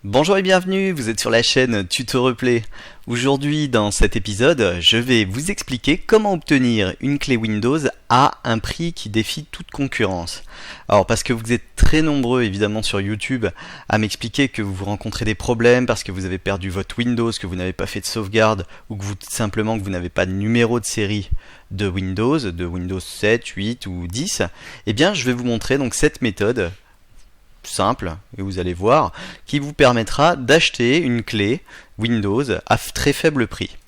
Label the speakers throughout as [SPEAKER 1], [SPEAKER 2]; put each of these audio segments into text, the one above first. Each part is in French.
[SPEAKER 1] Bonjour et bienvenue, vous êtes sur la chaîne Tuto Replay. Aujourd'hui dans cet épisode, je vais vous expliquer comment obtenir une clé Windows à un prix qui défie toute concurrence. Alors parce que vous êtes très nombreux évidemment sur YouTube à m'expliquer que vous rencontrez des problèmes parce que vous avez perdu votre Windows, que vous n'avez pas fait de sauvegarde ou que simplement que vous n'avez pas de numéro de série de Windows 7, 8 ou 10, eh bien je vais vous montrer donc cette méthode simple, et vous allez voir, qui vous permettra d'acheter une clé Windows à très faible prix.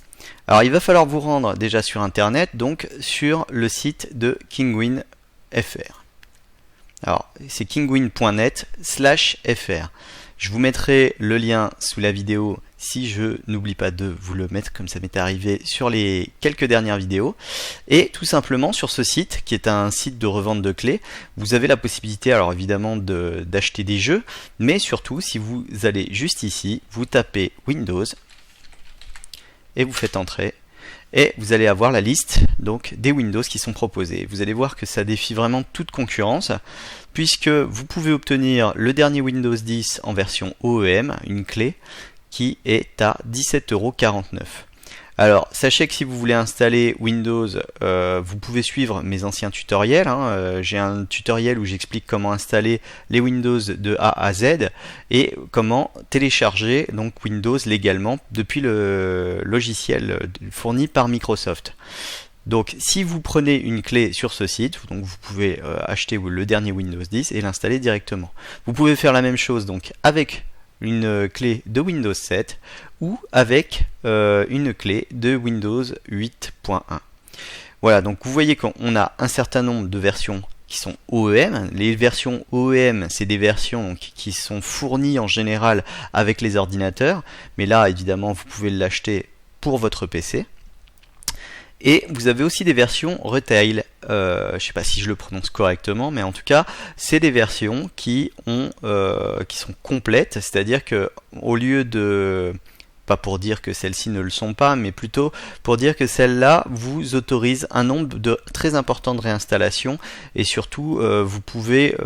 [SPEAKER 1] Alors il va falloir vous rendre déjà sur internet, donc sur le site de Kingwin FR. Alors c'est kingwin.net/fr. Je vous mettrai le lien sous la vidéo si je n'oublie pas de vous le mettre comme ça m'est arrivé sur les quelques dernières vidéos. Et tout simplement sur ce site, qui est un site de revente de clés, vous avez la possibilité alors évidemment d'acheter des jeux, mais surtout si vous allez juste ici, vous tapez Windows et vous faites entrer. Et vous allez avoir la liste donc des Windows qui sont proposés. Vous allez voir que ça défie vraiment toute concurrence, puisque vous pouvez obtenir le dernier Windows 10 en version OEM, une clé, qui est à 17,49 €. Alors sachez que si vous voulez installer Windows, vous pouvez suivre mes anciens tutoriels. J'ai un tutoriel où j'explique comment installer les Windows de A à Z et comment télécharger donc Windows légalement depuis le logiciel fourni par Microsoft. Donc si vous prenez une clé sur ce site, donc vous pouvez acheter le dernier Windows 10 et l'installer directement. Vous pouvez faire la même chose donc avec une clé de Windows 7 ou avec une clé de Windows 8.1. Voilà, donc vous voyez qu'on a un certain nombre de versions qui sont OEM. Les versions OEM, c'est des versions qui sont fournies en général avec les ordinateurs, mais là évidemment vous pouvez l'acheter pour votre PC. Et vous avez aussi des versions retail, je ne sais pas si je le prononce correctement, mais en tout cas, c'est des versions qui sont complètes, c'est-à-dire que au lieu de, pas pour dire que celles-ci ne le sont pas, mais plutôt pour dire que celles-là vous autorisent un nombre très important de réinstallations et surtout vous pouvez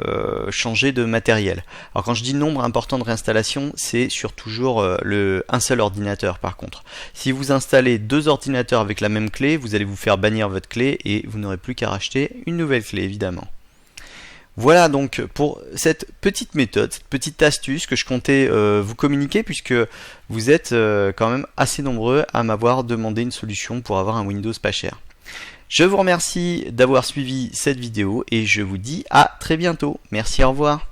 [SPEAKER 1] changer de matériel. Alors quand je dis nombre important de réinstallations, c'est sur toujours un seul ordinateur par contre. Si vous installez deux ordinateurs avec la même clé, vous allez vous faire bannir votre clé et vous n'aurez plus qu'à racheter une nouvelle clé évidemment. Voilà donc pour cette petite méthode, cette petite astuce que je comptais vous communiquer puisque vous êtes quand même assez nombreux à m'avoir demandé une solution pour avoir un Windows pas cher. Je vous remercie d'avoir suivi cette vidéo et je vous dis à très bientôt. Merci, au revoir.